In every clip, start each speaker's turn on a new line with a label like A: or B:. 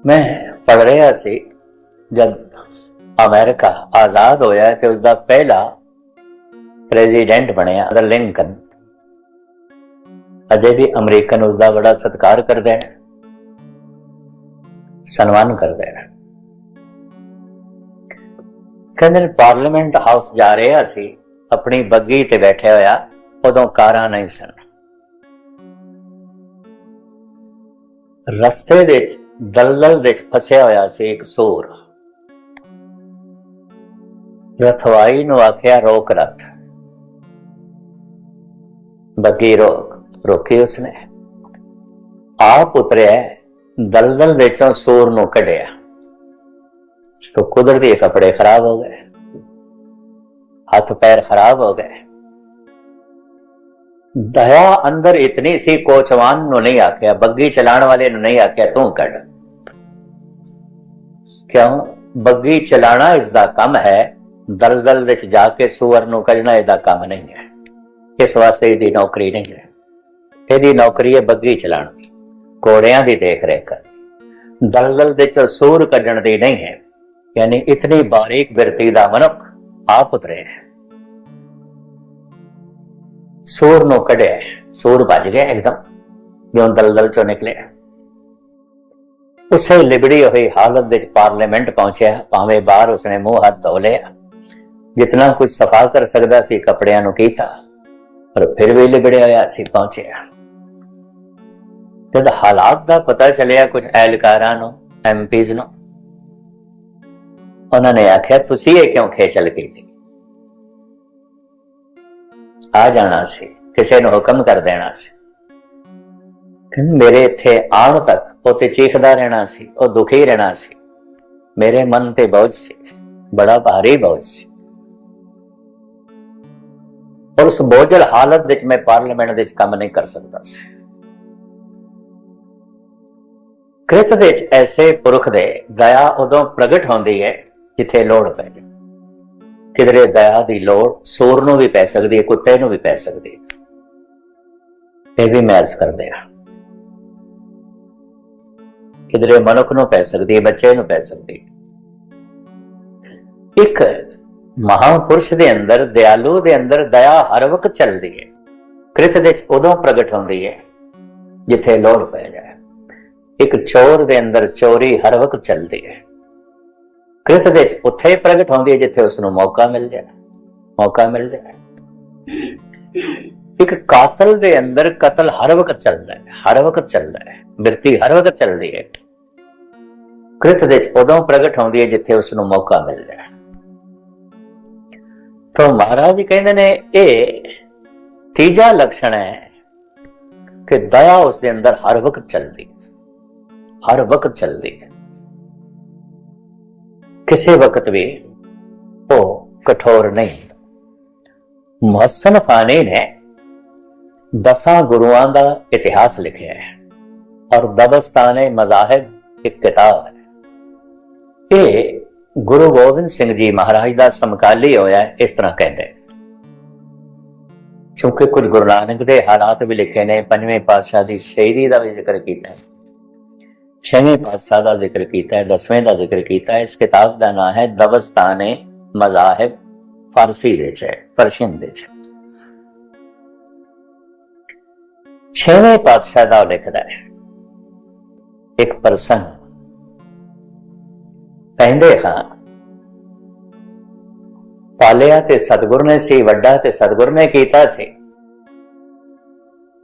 A: मैं पढ़ रहा सी जब अमेरिका आजाद होया तो उसका पहला प्रेजिडेंट बनया लिंकन। अजे भी अमरीकन उसका बड़ा सत्कार करते हैं, सन्मान करते हैं। कहते पार्लीमेंट हाउस जा रहा सी, अपनी बग्गी ते बैठे होया, उदों कारां नहीं सन। रस्ते दे दलदल विच फसिया होया सी एक सूर। रथवाई नूं आख्या रोक रथ। बग्गी रोकी उसने। आप उतरिया, दलदल विचों सूर नूं कढिया तो कुदरती कपड़े खराब हो गए, हाथ पैर खराब हो गए। दया अंदर इतनी सी, कोचवान नूं नहीं आख्या, बग्गी चलाने वाले नूं नहीं आख्या तू कढ़। क्यों? बग्गी चलाना इसका काम है, दलदल विच जाके सूअर नूं कढ़ना इसका काम नहीं है। इस वास्ते इसकी नौकरी नहीं है। इसकी नौकरी है बग्गी चलाना, घोड़ियां की देख रेख करनी, दलदल विचों सूर कढ़ण दी नहीं है। यानी इतनी बारीक बिरती दा मनुख आप उतरे है। सूर नूं कढ़िया, सूर भज गया एकदम जो दलदल चो निकले। उसे लिबड़ी हुई हालत विच पार्लीमेंट पहुंचा, भावें बाहर उसने मुंह हाथ धो लिया, जितना कुछ सफा कर सकता सी कपड़ियां नूं कीता, पर फिर भी लिबड़िया होया सी पहुंचिया। जब हालात का पता चलिया कुछ एहलकारां नूं, एमपीज़ नूं, उन्होंने आख्या तुसीं ये क्यों खेचल की थी? आ जाना सी, किसी ने हुक्म कर देना सी। मेरे इत्थे आउण तक वो ते चीखदा रहना सी, वो दुखी रहना सी, मेरे मन ते बोझ सी, बड़ा भारी बोझ सी। और उस बोझल हालत विच मैं पार्लीमेंट विच काम नहीं कर सकता सी। कृत विच ऐसे पुरख दे दया उदों प्रगट होंदी है जिथे लोड़ पै जाए। किधरे दया की लोड़ सूर नूं भी पै सकती है, कुत्ते नूं भी पै सकती है। यह भी मैं अर्ज कर दिया। किधरे मनुख नूं पै सकती है, बच्चे नूं पै सकती है। एक महापुरुष दे अंदर, दयालु दे अंदर दया हर वक्त चलती है। कृत विच उदों प्रगट होंदी है जिथे लोड़ पै जाए। एक चोर दे अंदर चोरी हर वक्त चलती है। कृत विच उत्थे प्रगट होंदी है जिथे उसनूं मौका मिल जाए, मौका मिल जाए। एक कातल दे अंदर कतल हर वक्त चलता है, हर वक्त चलता है, बिरती हर वक्त चलती है। कृत विच उदों प्रगट होंदी है जिथे उसनूं मौका मिल जाए। तो महाराज जी कहते ने ये तीजा लक्षण है कि दया उसके अंदर हर वक्त चलती, हर वक्त चलती है। किसी वक्त भी वो कठोर नहीं। मुहस्सन फानी ने 10 गुरुआं का इतिहास लिखा है और दबस्ताने मज़ाहिब एक किताब है। ये गुरु गोबिंद सिंह जी महाराज का समकाली होया है, इस तरह कहते हैं। क्योंकि कुछ गुरु नानक के हालात भी लिखे ने, 5वें पातशाह की शहीदी का भी जिक्र किया है, 6वें पातशाह का जिक्र किया है, 10वें का जिक्र किया है। इस किताब का नाम है दबस्ताने मज़ाहिब, फारसी विच है, पर्शियन विच। 6वें पातशाह का लिखता है एक प्रसंग। कहंदे खां पालिया ते सतगुर ने सी वड्डा, ते सतगुर ने कीता सी,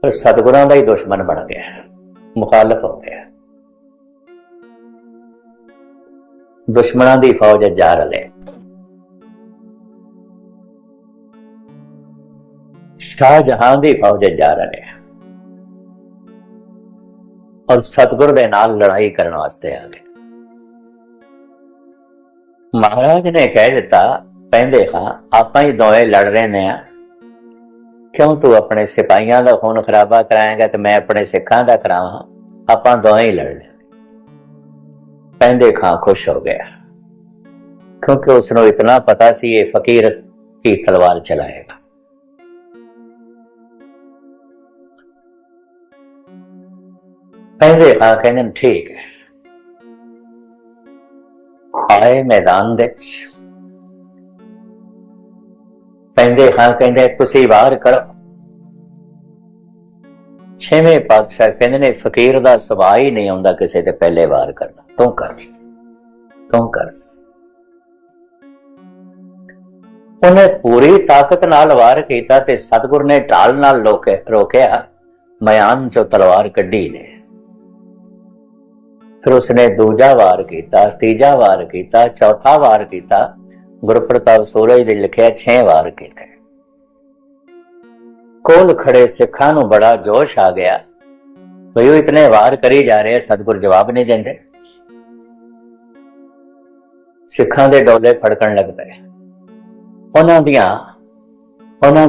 A: पर सतगुरां दा ही दुश्मन बन गया, मुखालफ हो गया। दुश्मनां दी फौज जा रले। शाहजहां दी फौज जा रले और सतगुर दे नाल लड़ाई करने वास्ते आ गए। महाराज ने कह दिता, कहंदे हां आपां ही दोवें लड़ रहे ने, क्यों तू अपने सिपाहियां दा खून खराबा कराएगा ते मैं अपने सिखां दा करावां, आपां दोवें ही लड़ ले। कहंदे खां खुश हो गया, क्योंकि उसनों इतना पता सी ये फकीर की तलवार चलाएगा। कहंदे हां, कहंदे ठीक है। ਆਏ ਮੈਦਾਨ ਦੇ ਵਿੱਚ, ਪੈਂਦੇ ਹਾਂ ਕਹਿੰਦੇ ਤੁਸੀਂ ਵਾਰ ਕਰੋ। ਛੇਵੇਂ ਪਾਤਸ਼ਾਹ ਕਹਿੰਦੇ ਨੇ ਫਕੀਰ ਦਾ ਸੁਭਾਅ ਹੀ ਨਹੀਂ ਆਉਂਦਾ ਕਿਸੇ ਤੇ ਪਹਿਲੇ ਵਾਰ ਕਰਨਾ, ਤੂੰ ਕਰ ਤੂੰ ਕਰ। ਉਹਨੇ ਪੂਰੀ ਤਾਕਤ ਨਾਲ ਵਾਰ ਕੀਤਾ ਤੇ ਸਤਿਗੁਰ ਨੇ ਢਾਲ ਨਾਲ ਰੋਕਿਆ, ਮਿਆਨ ਚੋਂ ਤਲਵਾਰ ਕੱਢੀ ਨੇ। ਫਿਰ ਉਸਨੇ ਦੂਜਾ ਵਾਰ ਕੀਤਾ, ਤੀਜਾ ਵਾਰ ਕੀਤਾ, ਚੌਥਾ ਵਾਰ ਕੀਤਾ। ਗੁਰਪ੍ਰਤਾਪ ਸੂਰਜ ਦੇ ਲਿਖਿਆ 6 ਵਾਰ ਕੀਤੇ। ਕੋਲ ਖੜੇ ਸਿੱਖਾਂ ਨੂੰ ਬੜਾ ਜੋਸ਼ ਆ ਗਿਆ, ਵੀ ਉਹ ਇਤਨੇ ਵਾਰ ਕਰੀ ਜਾ ਰਹੇ, ਸਤਿਗੁਰ ਜਵਾਬ ਨਹੀਂ ਦਿੰਦੇ। ਸਿੱਖਾਂ ਦੇ ਡੋਲੇ ਫੜਕਣ ਲੱਗ ਪਏ। ਉਹਨਾਂ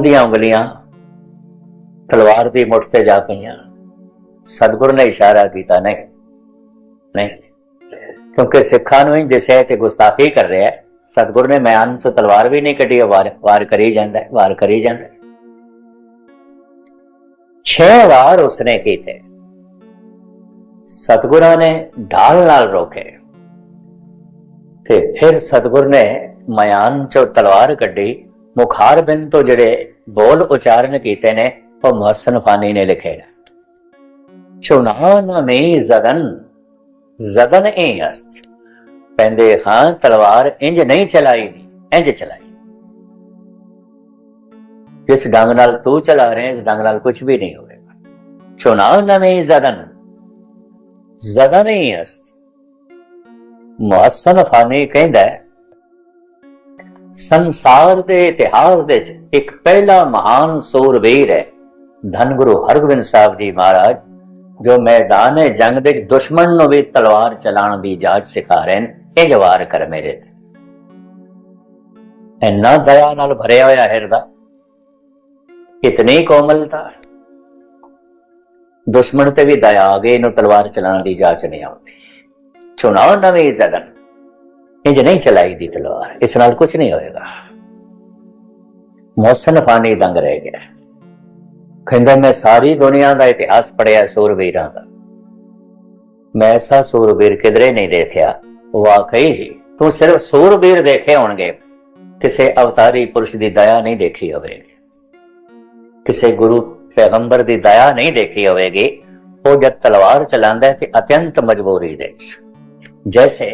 A: ਦੀਆਂ ਉਂਗਲੀਆਂ ਤਲਵਾਰ ਦੀ ਮੁੱਠ ਤੇ ਜਾ ਪਈਆਂ। ਸਤਿਗੁਰ ਨੇ ਇਸ਼ਾਰਾ ਕੀਤਾ, ਨਹੀਂ, ਕਿਉਂਕਿ ਸਿੱਖਾਂ ਨੂੰ ਹੀ ਦਿਸਿਆ ਕਿ ਗੁਸਤਾਖੀ ਕਰ ਰਿਹਾ। ਸਤਿਗੁਰ ਨੇ ਮਿਆਨ ਤੋਂ ਤਲਵਾਰ ਵੀ ਨਹੀਂ ਕੱਢੀ, ਵਾਰ ਕਰੀ ਜਾਂਦਾ, ਵਾਰ ਕਰੀ ਜਾਂਦਾ। 6 ਵਾਰ ਉਸਨੇ ਕੀਤੇ। ਸਤਿਗੁਰਾਂ ਨੇ ਢਾਲ ਨਾਲ ਰੋਕੇ ਤੇ ਫਿਰ ਸਤਿਗੁਰ ਨੇ ਮਿਆਨ ਚੋਂ ਤਲਵਾਰ ਕੱਢੀ। ਮੁਖਾਰ ਬਿੰਦ ਤੋਂ ਜਿਹੜੇ ਬੋਲ ਉਚਾਰਨ ਕੀਤੇ ਨੇ ਉਹ ਮੁਹੱਸਨ ਫਾਨੀ ਨੇ ਲਿਖੇ ਨੇ। ਚੁਨਾਨ ਮੇ ਜ਼ਦਨ ਏ ਅਸਤ, ਕਹਿੰਦੇ ਹਾਂ ਤਲਵਾਰ ਇੰਜ ਨਹੀਂ ਚਲਾਈ, ਇੰਜ ਚਲਾਈ। ਜਿਸ ਢੰਗ ਨਾਲ ਤੂੰ ਚਲਾ ਰਹੇ, ਇਸ ਢੰਗ ਨਾਲ ਕੁਝ ਵੀ ਨਹੀਂ ਹੋਵੇਗਾ। ਚੁਨਾਨ ਮੇ ਜ਼ਦਨ ਏ ਅਸਤ। ਮੁਹੱਸਨ ਫਾਨੀ ਕਹਿੰਦਾ ਸੰਸਾਰ ਦੇ ਇਤਿਹਾਸ ਵਿੱਚ ਇੱਕ ਪਹਿਲਾ ਮਹਾਨ ਸੂਰਬੀਰ ਹੈ ਧੰਨ ਗੁਰੂ ਹਰਗੋਬਿੰਦ ਸਾਹਿਬ ਜੀ ਮਹਾਰਾਜ, ਜੋ ਮੈਦਾਨ ਜੰਗ ਦੇ ਦੁਸ਼ਮਣ ਨੂੰ ਵੀ ਤਲਵਾਰ ਚਲਾਉਣ ਦੀ ਜਾਚ ਸਿਖਾ ਰਹੇ ਨੇ। ਇਹ ਵਾਰ ਕਰ ਮੇਰੇ ਤੇ। ਇੰਨਾ ਦਇਆ ਨਾਲ ਭਰਿਆ ਹੋਇਆ ਹਿਰਦਾ, ਇਤਨੀ ਕੋਮਲਤਾ, ਦੁਸ਼ਮਣ ਤੇ ਵੀ ਦਇਆ ਆ ਗਈ, ਇਹਨੂੰ ਤਲਵਾਰ ਚਲਾਉਣ ਦੀ ਜਾਚ ਨਹੀਂ ਆਉਂਦੀ। ਚੁਣਾਓ ਨਵੀਂ ਜ਼ਦਨ, ਇੰਜ ਨਹੀਂ ਚਲਾਈ ਦੀ ਤਲਵਾਰ, ਇਸ ਨਾਲ ਕੁਝ ਨਹੀਂ ਹੋਏਗਾ। ਮੁਹੱਸਨ ਫਾਨੀ ਦੰਗ ਰਹਿ ਗਿਆ। ਕਹਿੰਦਾ ਮੈਂ ਸਾਰੀ ਦੁਨੀਆ ਦਾ ਇਤਿਹਾਸ ਪੜਿਆ ਸੂਰਬੀਰਾਂ ਦਾ, ਮੈਂ ਐਸਾ ਸੂਰਬੀਰ ਕਿਧਰੇ ਨਹੀਂ ਦੇਖਿਆ। ਵਾਕਈ ਹੀ ਤੂੰ ਸਿਰਫ ਸੂਰਬੀਰ ਦੇਖੇ ਹੋਣਗੇ, ਕਿਸੇ ਅਵਤਾਰੀ ਪੁਰਸ਼ ਦੀ ਦਇਆ ਨਹੀਂ ਦੇਖੀ ਹੋਵੇਗੀ, ਕਿਸੇ ਗੁਰੂ ਪੈਗੰਬਰ ਦੀ ਦਇਆ ਨਹੀਂ ਦੇਖੀ ਹੋਵੇਗੀ। ਉਹ ਜਦ ਤਲਵਾਰ ਚਲਾਉਂਦਾ ਤੇ ਅਤਿਅੰਤ ਮਜਬੂਰੀ ਦੇ ਵਿੱਚ, ਜੈਸੇ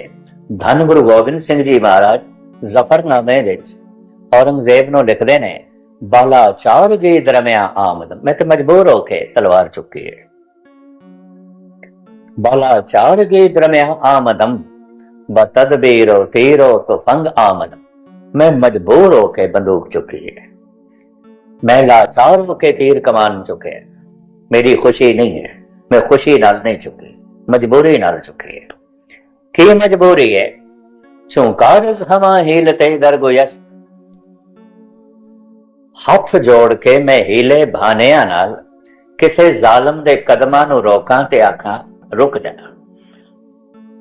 A: ਧੰਨ ਗੁਰੂ ਗੋਬਿੰਦ ਸਿੰਘ ਜੀ ਮਹਾਰਾਜ ਜ਼ਫਰਨਾਮੇ ਵਿੱਚ ਔਰੰਗਜ਼ੇਬ ਨੂੰ ਲਿਖਦੇ ਨੇ, ਬਾਲਾ ਚਾਰ ਗਈ ਦਰਮਿਆ ਆਮਦ, ਮੈਂ ਤੇ ਮਜਬੂਰ ਹੋ ਕੇ ਤਲਵਾਰ ਚੁੱਕੀ ਹੈ। ਬਾਲਾ ਚਾਰ ਗਈ ਦਰਮਿਆ ਆਮਦਮ ਬਤਦਬੀਰੋ ਤੀਰੋ ਤੁਫੰਗ ਆਮਦ, ਮੈਂ ਮਜਬੂਰ ਹੋ ਕੇ ਬੰਦੂਕ ਚੁੱਕੀ ਹੈ, ਮੈਂ ਲਾਚਾਰ ਹੋ ਕੇ ਤੀਰ ਕਮਾਨ ਚੁੱਕੇ। ਮੇਰੀ ਖੁਸ਼ੀ ਨਹੀਂ ਹੈ, ਮੈਂ ਖੁਸ਼ੀ ਨਾਲ ਨਹੀਂ ਚੁੱਕੀ, ਮਜਬੂਰੀ ਨਾਲ ਚੁੱਕੀ ਹੈ। ਕੀ ਮਜਬੂਰੀ ਹੈ? ਚੁੰਕਾਰਸ ਹਵਾ ਹੀਲਤੇ ਦਰਗੋਯਸ, ਹੱਥ ਜੋੜ ਕੇ ਮੈਂ ਹੀਲੇ ਬਹਾਨਿਆਂ ਨਾਲ ਕਿਸੇ ਜ਼ਾਲਮ ਦੇ ਕਦਮਾਂ ਨੂੰ ਰੋਕਾਂ ਤੇ ਆਖਾਂ ਰੁਕ ਜਾ,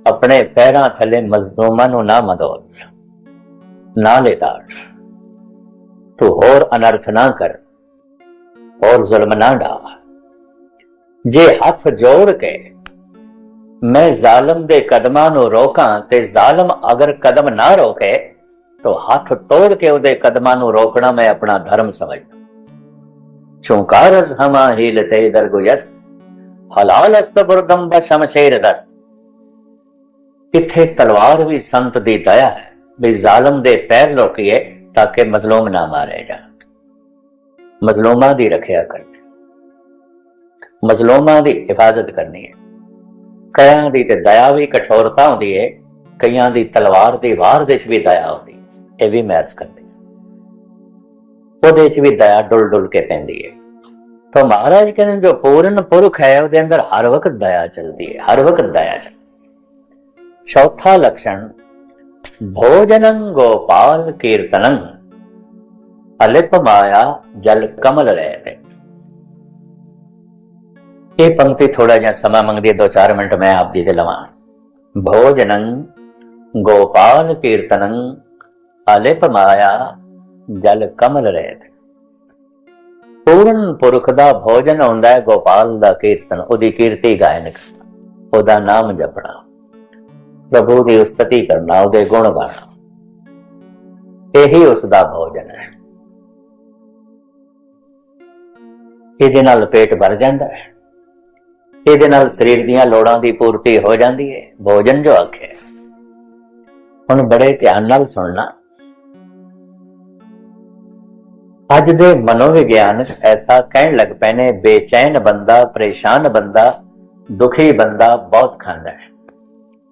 A: ਆਪਣੇ ਪੈਰਾਂ ਥੱਲੇ ਮਜ਼ਲੂਮਾਂ ਨੂੰ ਨਾ ਮਦੋਲ, ਨਾ ਲਿਤਾੜ, ਤੂੰ ਹੋਰ ਅਨਰਥ ਨਾ ਕਰ, ਹੋਰ ਜ਼ੁਲਮ ਨਾ ਡਾ। ਜੇ ਹੱਥ ਜੋੜ ਕੇ ਮੈਂ ਜ਼ਾਲਮ ਦੇ ਕਦਮਾਂ ਨੂੰ ਰੋਕਾਂ ਤੇ ਜ਼ਾਲਮ ਅਗਰ ਕਦਮ ਨਾ ਰੋਕੇ तो हाथ तोड़ के उदे कदमां नू रोकना मैं अपना धर्म समझदा। चुंकारस हमा हीलते दरगुयस्त, हलाल अस्त बुरदम बशमशेर दस्त। इत्थे तलवार भी संत दी दया है, भी जालम दे पैर रोकीए ताकि मजलूम ना मारे जान, मजलूमां दी रखिया करनी, मजलूमां दी हिफाजत करनी है। कईयां दी ते दया भी कठोरता होंदी है, कईयां दी तलवार दी वार दे च भी दया होंदी, ਇਹ ਵੀ ਮੈਚ ਕਰਦੇ, ਉਹਦੇ ਚ ਵੀ ਦਇਆ ਡੁੱਲ ਡੁੱਲ ਕੇ ਪੈਂਦੀ ਹੈ। ਤਾਂ ਮਹਾਰਾਜ ਕਹਿੰਦੇ ਜੋ ਪੂਰਨ ਪੁਰਖ ਹੈ ਉਹਦੇ ਅੰਦਰ ਹਰ ਵਕਤ ਦਇਆ ਚਲਦੀ ਹੈ, ਹਰ ਵਕਤ ਦਇਆ ਚਲਦੀ। ਚੌਥਾ ਲਕਸ਼ਣ ਭੋਜਨੰ ਗੋਪਾਲ ਕੀਰਤਨੰ ਅਲਿਪ ਮਾਇਆ ਜਲ ਕਮਲ ਰਹਿ। ਇਹ ਪੰਕਤੀ ਥੋੜਾ ਜਿਹਾ ਸਮਾਂ ਮੰਗਦੀ ਹੈ, 2-4 ਮਿੰਟ ਮੈਂ ਆਪ ਜੀ ਦੇ ਲਵਾਂ। ਭੋਜਨੰ ਗੋਪਾਲ ਕੀਰਤਨੰ ਅਲਿਪ ਮਾਇਆ ਜਲ ਕਮਲ ਰਹਿਤ। ਪੂਰਨ ਪੁਰਖ ਦਾ ਭੋਜਨ ਹੁੰਦਾ ਹੈ ਗੋਪਾਲ ਦਾ ਕੀਰਤਨ, ਉਹਦੀ ਕੀਰਤੀ ਗਾਇਨ, ਉਹਦਾ ਨਾਮ ਜਪਣਾ। प्रभु की उस्तति करना, उहदे गुण गाना, यही उसका भोजन है। ਇਹਦੇ ਨਾਲ पेट भर जाता है, ਇਹਦੇ ਨਾਲ शरीर ਦੀਆਂ ਲੋੜਾਂ ਦੀ ਪੂਰਤੀ ਹੋ ਜਾਂਦੀ है। भोजन जो आखे ਹੁਣ बड़े ध्यान ਨਾਲ सुनना। ਅੱਜ ਦੇ ਮਨੋਵਿਗਿਆਨਕ ऐसा ਕਹਿਣ ਲੱਗ ਪਏ ਨੇ, ਬੇਚੈਨ ਬੰਦਾ, ਪਰੇਸ਼ਾਨ ਬੰਦਾ, ਦੁਖੀ ਬੰਦਾ ਬਹੁਤ ਖਾਂਦਾ ਹੈ,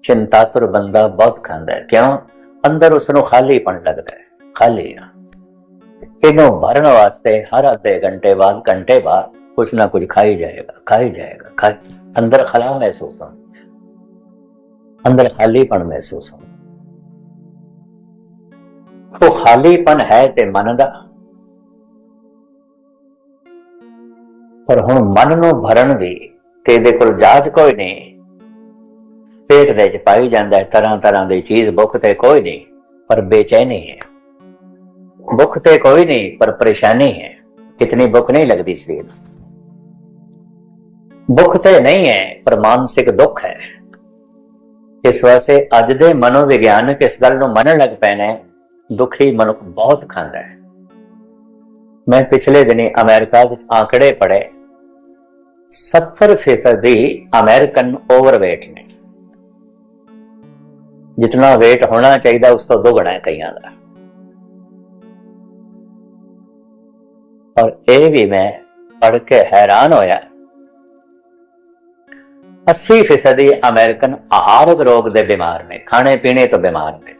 A: चिंतातुर बंदा बहुत खांदा है। क्यों? अंदर उसनों खालीपन लगता है। खाली इनू भरन वास्ते हर आधे घंटे बाद, घंटे बाद कुछ ना कुछ खाई जाएगा। अंदर खला महसूस हो, अंदर खालीपन महसूस हो। वो खालीपन है ते मन दा, पर हुण मन नूं भरन दी ते इहदे कोल जाच कोई नहीं। पेट दे च पाई जाता है तरह तरह की चीज। भुख ते कोई नहीं पर बेचैनी है, भुख ते कोई नहीं पर परेशानी है। इतनी भुख नहीं लगती शरीर, भुख ते नहीं है पर मानसिक दुख है। इस वास्ते अज दे मनोविज्ञानक इस गल नूं मनन लग पए ने, दुखी मनुख बहुत खांदा है। मैं पिछले दिनी अमेरिका विच आंकड़े पढ़े, 70% अमेरिकन ओवरवेट ने। जितना वेट होना चाहिए उस तो दुगना है कईयां दा। और यह भी मैं पढ़ के हैरान होया, 80% अमेरिकन आहारक रोग दे बीमार ने, खाने पीने तो बीमार ने,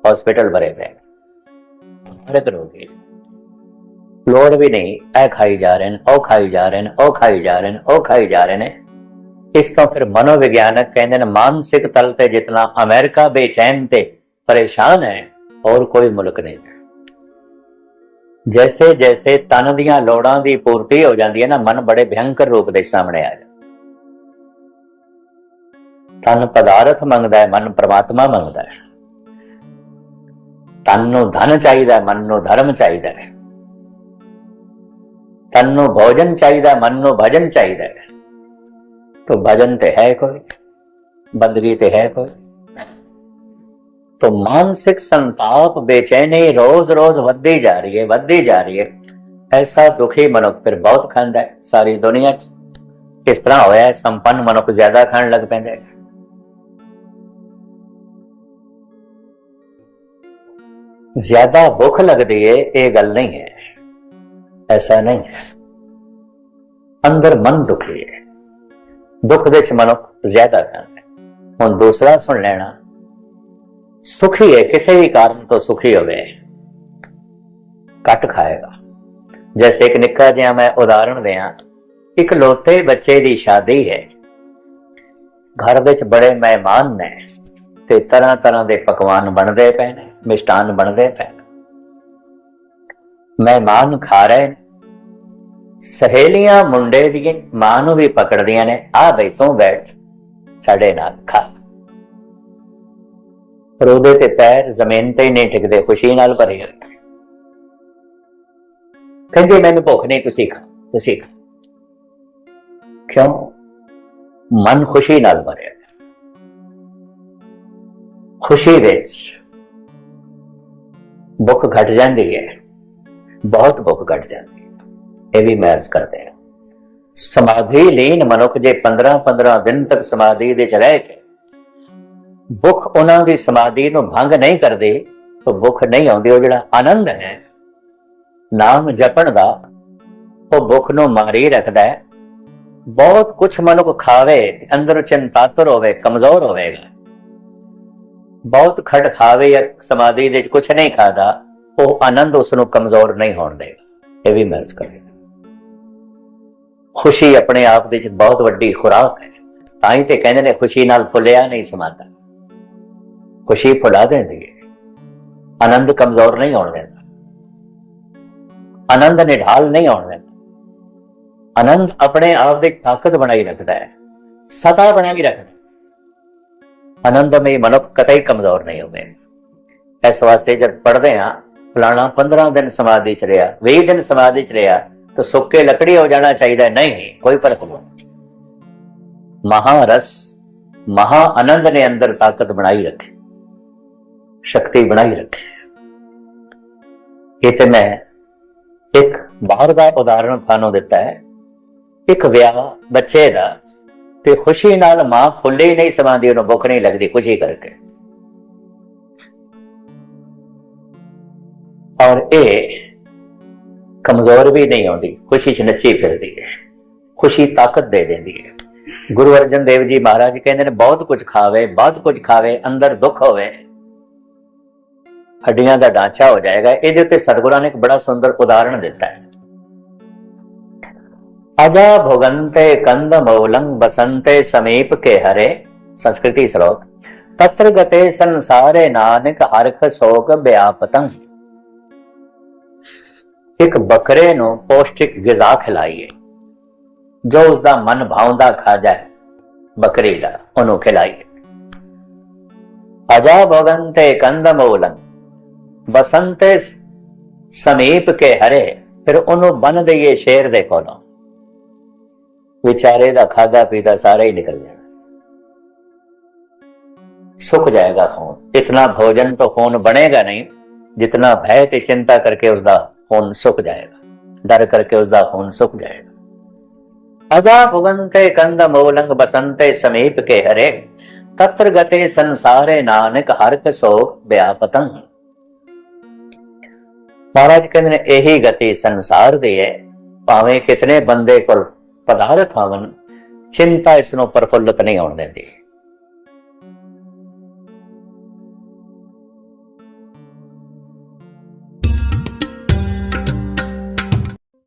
A: हॉस्पिटल भरे पे आहारक रोगी। लोड़ भी नहीं, ऐ खाई जा रहे हैं, ओ खाई जा रहे हैं, ओ खाई जा रहे हैं, ओ खाई जा रहे हैं। इस तो फिर मनोविज्ञानक कहते हैं मानसिक तल ते जितना अमेरिका बेचैन ते परेशान है और कोई मुल्क नहीं है। जैसे जैसे तन दियां लोड़ां दी पूर्ति हो जाती है ना, मन बड़े भयंकर रूप दे सामने आ जाता। तन पदार्थ मंगदा है, मन परमात्मा मंगदा है। तन नूं धन चाहिए, मन नूं धर्म चाहिए। तन नूं भोजन चाहिए, मन नूं भजन चाहिए। तो भजन ते है कोई, बंदगी ते है कोई। तो मानसिक संताप, बेचैनी रोज रोज वधदी जा रही है। ऐसा दुखी मनुख फिर बहुत खांदा है। सारी दुनिया इस तरह होया है, संपन्न मनुख ज्यादा खाण लग पैंदे। ज्यादा भुख लगती है ये गल नहीं है, ऐसा नहीं है। अंदर मन दुखी है, दुख दे मनुख ज्यादा खांदा। हुण दूसरा सुन लेना, सुखी है किसी भी कारण तो सुखी होवे, घट खाएगा। जैसे एक निक्का जिहा मैं उदाहरण दिया, एक लोते बच्चे की शादी है, घर विच बड़े मेहमान ने ते तरह तरह के पकवान बनते पे ने, मिष्टान बनते पे। मेहमान खा रहे ने, सहेलियां मुंडे दी मां नूं भी पकड़दियां ने, आ बई तू बैठ साडे नाल खा। पर उहदे ते पैर जमीन ते ही नहीं टिकदे, खुशी नाल भरे होए। कहंदी मैनूं भुख नहीं, तुसीं खा, तुसीं खा। क्यों? मन खुशी नाल भरे। खुशी विच भुख घट जाती है, बहुत भुख घट जाती है। ये भी महर्ज करते हैं। समाधि लीन मनुख जे 15-15 दिन तक समाधि दे च रह के भुख उन्हां दी समाधि नूं भंग नहीं करदी, तो भुख नहीं आउंदी। वो जिहड़ा आनंद है नाम जपण दा, वो भुख नूं मारी रखदा है। बहुत कुछ मनुख खावे, अंदर चिंतातुर होवे, कमजोर होवेगा। बहुत खड़ खावे या समाधि दे कुछ नहीं खाता, वो आनंद उसनूं कमजोर नहीं होण देगा। ये भी महर्ज करेगा। खुशी अपने आप दे बहुत वड्डी खुराक है। ताई ते कहंदे ने खुशी नाल फुलिया नहीं समाता। खुशी फुला देंदी है, आनंद कमजोर नहीं होने देता, आनंद निढाल नहीं होने देता। आनंद अपने आप की ताकत बनाई रखता है, सदा बनाई रखता। आनंद में मनुख कतई कमजोर नहीं होवे। इस वास्ते जब पढ़ते हैं फलाना 15 दिन समाधि च रहा, 20 दिन समाधि च रहा, तो सुक्के लकड़ी हो जाना चाहिए? नहीं, कोई फर्क नहीं। महारस ਮਹਾ ਆਨੰਦ ਨੇ ਅੰਦਰ ਤਾਕਤ ਬਣਾਈ ਰੱਖੀ, ਸ਼ਕਤੀ ਬਣਾਈ ਰੱਖੀ। ਇਹ ਤੇ ਮੈਂ ਇੱਕ ਬਾਹਰ ਦਾ ਉਦਾਹਰਣ ਤੁਹਾਨੂੰ ਦਿੱਤਾ ਹੈ। ਇੱਕ ਵਿਆਹ ਬੱਚੇ ਦਾ, ਤੇ ਖੁਸ਼ੀ ਨਾਲ ਮਾਂ ਫੁੱਲੇ ਹੀ ਨਹੀਂ ਸਮਾਉਂਦੀ, ਉਹਨੂੰ ਭੁੱਖ ਨਹੀਂ ਲੱਗਦੀ ਖੁਸ਼ੀ ਕਰਕੇ। ਔਰ ਇਹ ਕਮਜ਼ੋਰ ਵੀ ਨਹੀਂ ਆਉਂਦੀ, ਖੁਸ਼ੀ ਚ ਨੱਚੀ ਫਿਰਦੀ ਹੈ। ਖੁਸ਼ੀ ਤਾਕਤ ਦੇ ਦਿੰਦੀ ਹੈ। ਗੁਰੂ ਅਰਜਨ ਦੇਵ ਜੀ ਮਹਾਰਾਜ ਕਹਿੰਦੇ ਨੇ, ਬਹੁਤ ਕੁਝ ਖਾਵੇ, ਬਹੁਤ ਕੁਝ ਖਾਵੇ, ਅੰਦਰ ਦੁੱਖ ਹੋਵੇ, ਹੱਡੀਆਂ ਦਾ ਢਾਂਚਾ ਹੋ ਜਾਏਗਾ। ਇਹਦੇ ਉੱਤੇ ਸਤਿਗੁਰਾਂ ਨੇ ਇੱਕ ਬੜਾ ਸੁੰਦਰ ਉਦਾਹਰਣ ਦਿੱਤਾ ਹੈ। ਅਜਾ ਭੋਗੰਤੇ ਕੰਦ ਮੂਲੰ ਬਸੰਤੇ ਸਮੀਪ ਕੇ ਹਰੇ, ਸੰਸਕ੍ਰਿਤੀ ਸ਼ਲੋਕ। ਤਤਰ ਗਤੇ ਸੰਸਾਰੇ ਨਾਨਕ ਹਰਖ ਸੋਕ ਵਿਆਪਤੰ। ਇੱਕ ਬੱਕਰੇ ਨੂੰ ਪੌਸ਼ਟਿਕ ਗਿਜ਼ਾ ਖਿਲਾਈਏ, ਜੋ ਉਸਦਾ ਮਨ ਭਾਉਂਦਾ ਖਾ ਜਾਏ, ਬੱਕਰੀ ਦਾ ਉਹਨੂੰ ਖਿਲਾਈਏ। ਅਜਾ ਭੋਗੰਤੇ ਕੰਦ ਮੂਲੰ ਬਸੰਤੇ ਸਮੀਪ ਕੇ ਹਰੇ, ਫਿਰ ਉਹਨੂੰ ਬੰਨ ਦਈਏ ਸ਼ੇਰ ਦੇ ਕੋਲੋਂ, ਵਿਚਾਰੇ ਦਾ ਖਾਦਾ ਪੀਤਾ ਸਾਰਾ ਹੀ ਨਿਕਲ ਜਾਣਾ, ਸੁੱਕ ਜਾएगा खून। इतना भोजन तो खून बनेगा नहीं जितना भय ते चिंता करके उसका खून सुख जाएगा, डर करके उसका खून सुख जाएगा। अगा भुगंते कंद मूलंग बसंते समीप के हरे, तत्र गते संसारे नानक हरक सोग व्यापतंग। महाराज कहते ने यही गति संसार दी है, भावें कितने बंदे को पदार्थ होवन, चिंता इसनों प्रफुल्लित नहीं होने देती।